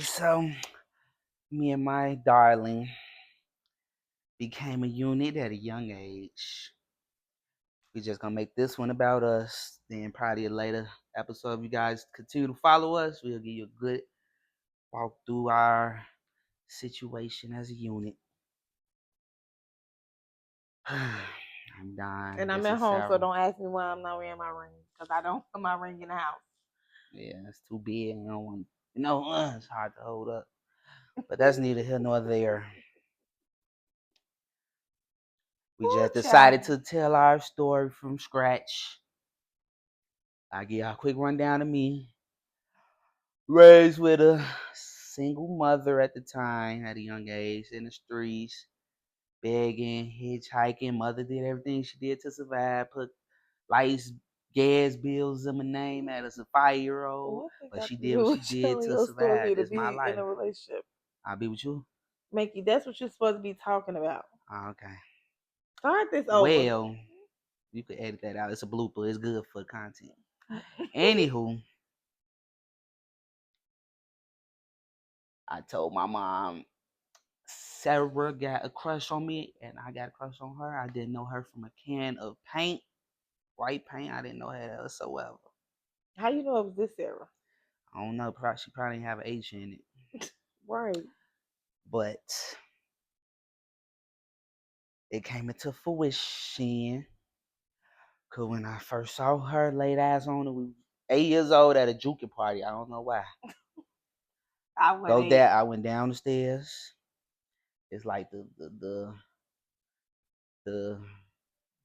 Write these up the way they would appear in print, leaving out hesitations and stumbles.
So me and my darling became a unit at a young age. We just gonna make this one about us. Then probably a later episode, if you guys continue to follow us, we'll give you a good walk through our situation as a unit. I'm dying. And I'm This at is home, so Sarah. don't ask me why I'm not wearing my ring. Because I don't put my ring in the house. Yeah, it's too big. I don't want. It's hard to hold up. But that's neither here nor there. We Poor just decided child. to tell our story from scratch. I give y'all a quick rundown of me. Raised with a single mother at the time, at a young age, in the streets, begging, hitchhiking. Mother did everything she did to survive. Put lights, gas bills in my name as a 5-year-old. What they But got she to did do what she with did telling to your survive. story to This is my be in life. a relationship? I'll be with you. Makey, that's what you're supposed to be talking about. Okay. Start this over. Well, you could edit that out. It's a blooper. It's good for content. Anywho, I told my mom Sarah got a crush on me and I got a crush on her. I didn't know her from a can of paint, white paint. I didn't know her whatsoever. How you know it was this era? I don't know. She probably didn't have an H in it. Right. But it came into fruition. Cause when I first saw her, laid eyes on her, we was 8 years old at a juking party. I don't know why. I I went down the stairs. It's like the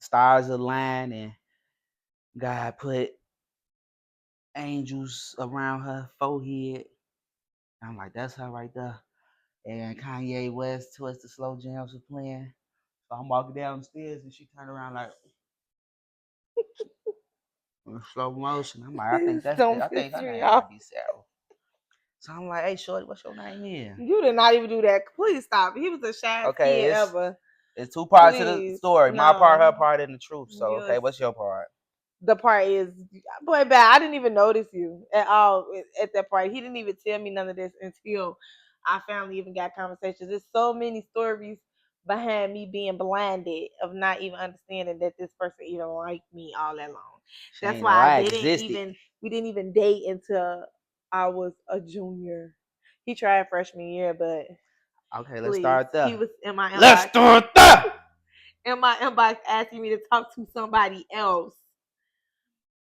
stars align and God put angels around her forehead. I'm like, that's her right there. And Kanye West Twisted Slow Jams was playing. So I'm walking down the stairs and she turned around like in slow motion. I'm like, I think that's it. Don't I piss think her me name off. might be Sarah. So I'm like, hey shorty, what's your name here? You did not even do that. Please stop. He was the shyest Okay, kid ever. it's two parts to the Please. story. My part, No. her part, and the truth. So okay, Yours. what's your part? The part is, boy, bad. I didn't even notice you at all at that part. He didn't even tell me none of this until our family even got conversations. There's so many stories behind me being blinded of not even understanding that this person even liked me all that long. She That's ain't know why I existed. we didn't even date until I was a junior. He tried freshman year, but Okay, let's please, start there. he was in my Let's inbox start there. asking me to talk to somebody else.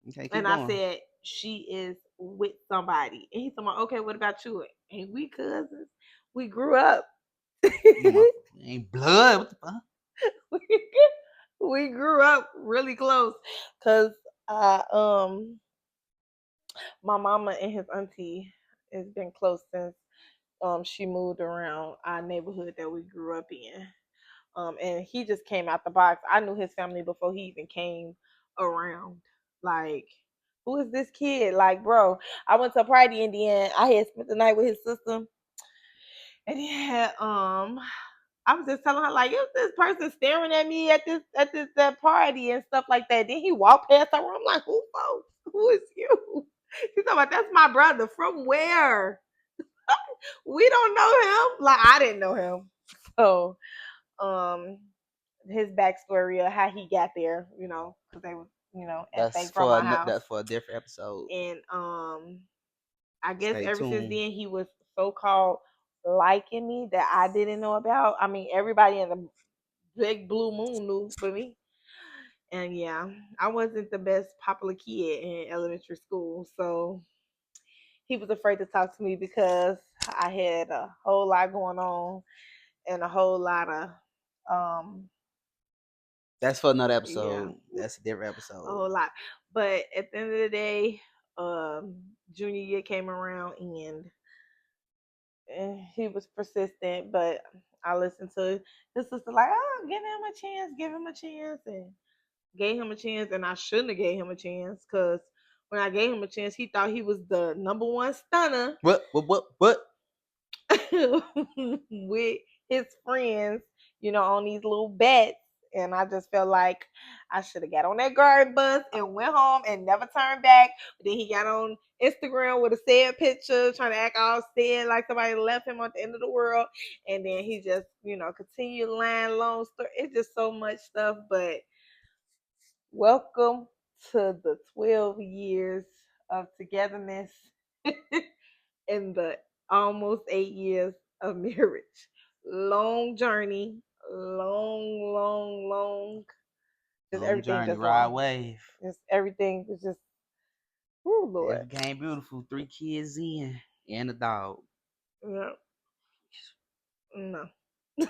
Okay, keep And I going. said, she is with somebody. And he said, okay, what about you? Ain't we cousins? We grew up. You motherfucker ain't blood. What the fuck? We grew up really close. Cause I my mama and his auntie has been close since she moved around our neighborhood that we grew up in. And he just came out the box. I knew his family before he even came around. Like, who is this kid? Like, bro, I went to a party in the end. I had spent the night with his sister, and he had I was just telling her like, if this person staring at me at this that party and stuff like that. Then he walked past her. I'm like, who folks? Who is you? He's talking about that's my brother. From where? We don't know him. Like I didn't know him. So um his backstory of how he got there, because they were, at their grandma house. That's for a different episode. And I guess Stay ever since tuned. then he was so called liking me that I didn't know about. I mean, everybody in the big blue moon knew but me. And yeah, I wasn't the best popular kid in elementary school, so he was afraid to talk to me because I had a whole lot going on and a whole lot of That's for another yeah, episode. That's a different a episode. whole lot. But at the end of the day, junior year came around and he was persistent, but I listened to his sister like, oh, give him a chance, and gave him a chance, and I shouldn't have gave him a chance because when I gave him a chance, he thought he was the number one stunner What? with his friends, on these little bets. And I just felt like I should have got on that garden bus and went home and never turned back. But then he got on Instagram with a sad picture, trying to act all sad like somebody left him at the end of the world, and then he just, continue lying long story. It's just so much stuff. But welcome to the 12 years of togetherness and the almost 8 years of marriage. Long journey, long, long, long. Just Long everything, journey, just ride long. wave. Just everything is just, oh It Lord. became beautiful. 3 kids in and a dog. No, no. I'm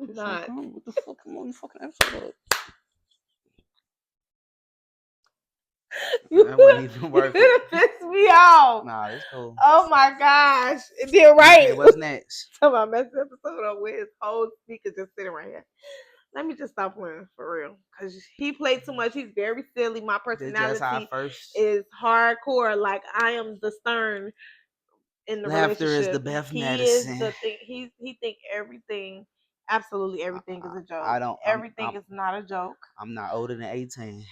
It's so not. come. What the fuck? I'm on the fucking episode. You That wasn't even you worth it. could have pissed me off. Nah, it's cool. Oh my gosh. It did Okay, right. what's next? So my messed episode up with his whole speaker just sitting right here. Let me just stop playing for real. Cause he played too much. He's very silly. My That's our personality first. is hardcore. Like I am the stern in the Laughter is the relationship. best He is medicine. the thing. He think everything, absolutely everything is a joke. I don't. Everything is not a joke. I'm not older than 18.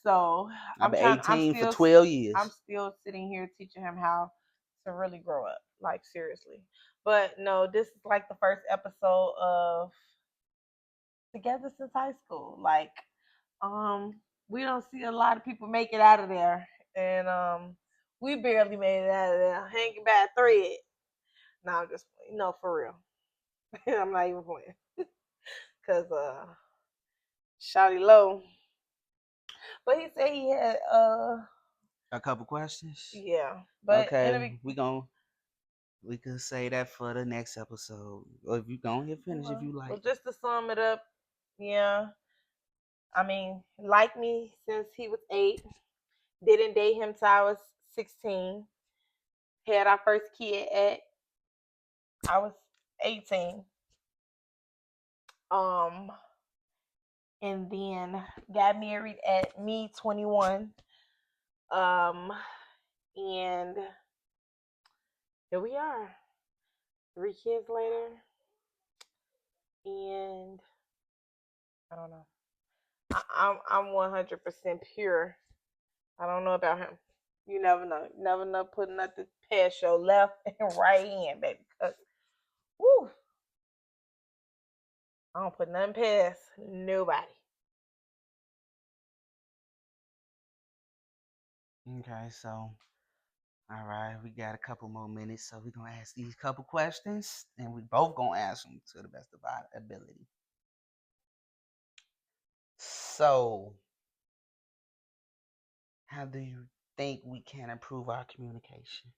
So I've been 18 for still 12 years. I'm still sitting here teaching him how to really grow up. Like seriously. But no, this is like the first episode of Together Since High School. Like, we don't see a lot of people make it out of there. And we barely made it out of there. Hanging by a thread. No, I'm just playing. No, for real. I'm not even playing. Cause Shotty Low. But he said he had A couple questions. yeah. But Okay, we could say that for the next episode. Or if you go ahead finish if you like. Well, just to sum it up, yeah. I mean, like me since he was 8. Didn't date him till I was 16. Had our first kid at I was 18. Um, and then got married at me 21. Um, and here we are, 3 kids later, and I don't know. I'm 100% pure. I don't know about him. You never know. You never know. Putting nothing past your left and right hand, baby. Cause, woo, I don't put nothing past nobody. Okay, so all right, we got a couple more minutes, so we're gonna ask these couple questions, and we both gonna answer them to the best of our ability. So, how do you think we can improve our communication?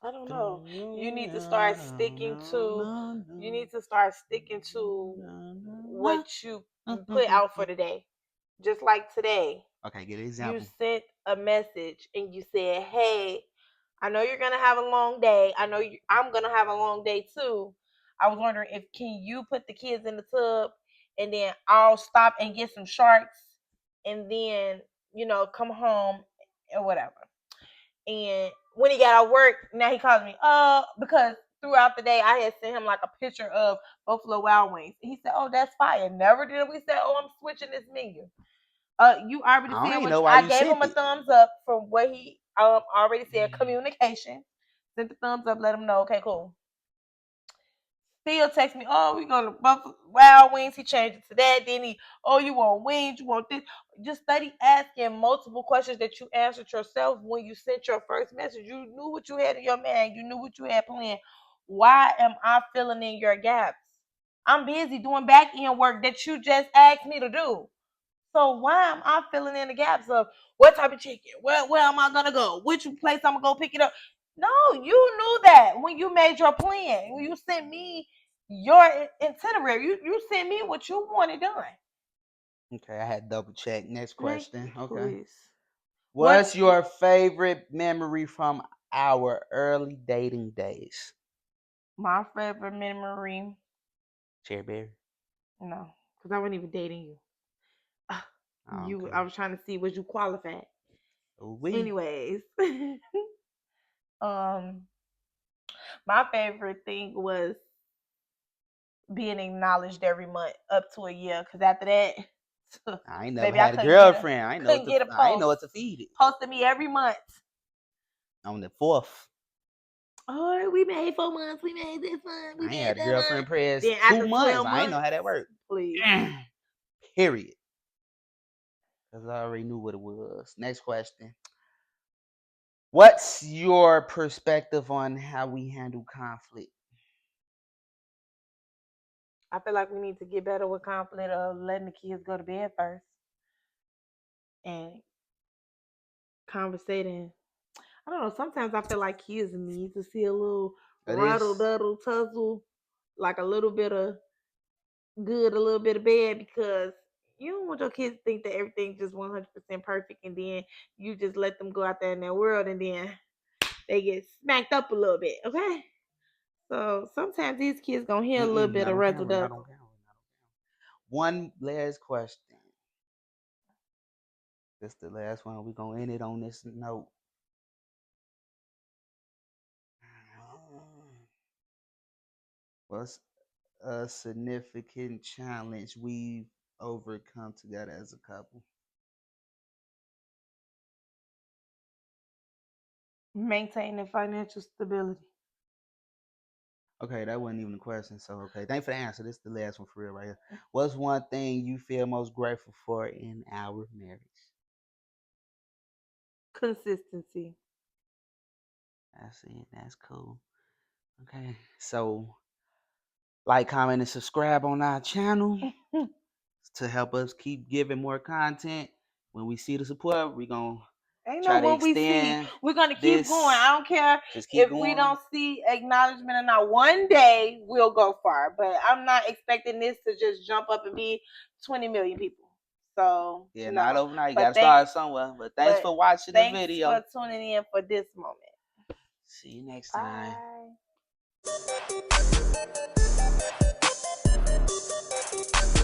I don't know. You need to start sticking to. You need to start sticking to what you put out for the day. Just like today, Okay, get an you example. sent a message and you said, "Hey, I know you're gonna have a long day. I'm gonna have a long day too. I was wondering if can you put the kids in the tub and then I'll stop and get some sharks and then come home or whatever." And when he got out of work, now he calls me, because throughout the day I had sent him like a picture of Buffalo Wild Wings. He said, "Oh, that's fire." Never did we say, "Oh, I'm switching this menu." You already I don't said even what know why I you gave him sent a it. thumbs up from what he already said. Communication. Sent the thumbs up. Let him know. Okay, cool. Still text me, "Oh, we're gonna Buffalo Wild Wings." He changed it to that. Then "Oh, you want wings? You want this?" Just study asking multiple questions that you answered yourself when you sent your first message. You knew what you had in your mind. You knew what you had planned. Why am I filling in your gaps? I'm busy doing back end work that you just asked me to do. So why am I filling in the gaps of what type of chicken? Where am I gonna go? Which place I'm gonna go pick it up? No, you knew that when you made your plan. When you sent me your itinerary, you sent me what you wanted done. Okay, I had double check. Next question. Okay. Please. What's your favorite memory from our early dating days? My favorite memory? Cherryberry. No, because I wasn't even dating you. Oh, okay. I was trying to see was you qualified. We. Anyways, um, my favorite thing was being acknowledged every month up to a year. Because after that, I ain't never Baby, I had a couldn't get girlfriend. couldn't get a I ain't know post. what to feed it. Posted me every month. On the 4th. Oh, we made 4 months. We made this month. We I ain't made had a that girlfriend month. press Then 2 after months. 12 I ain't months, know how that worked. please. Period. Because I already knew what it was. Next question. What's your perspective on how we handle conflict? I feel like we need to get better with conflict of letting the kids go to bed first and conversating. I don't know. Sometimes I feel like kids need to see a little It rattle, is. duddle, tuzzle, like a little bit of good, a little bit of bad, because you don't want your kids to think that everything's just 100% perfect, and then you just let them go out there in that world, and then they get smacked up a little bit. Okay, so sometimes these kids gonna hear a little bit Not of on razzle camera. Not dazzle. on camera. One last question. This the last one. We're going to end it on this note. What's a significant challenge we've overcome together as a couple? Maintaining financial stability. Okay, that wasn't even a question. So, okay, thanks for the answer. This is the last one for real right here. What's one thing you feel most grateful for in our marriage? Consistency. That's it. That's cool. Okay, so like, comment, and subscribe on our channel to help us keep giving more content. When we see the support, we're going to Ain't no try to what we see. extend We're gonna keep going. this. I don't care Just keep if we going. don't see acknowledgement or not. One day we'll go far, but I'm not expecting this to just jump up and be 20 million people. So Yeah, not no. overnight. You But got to start somewhere. But thanks but for watching the thanks video. for tuning in for this moment. See you next time. Bye.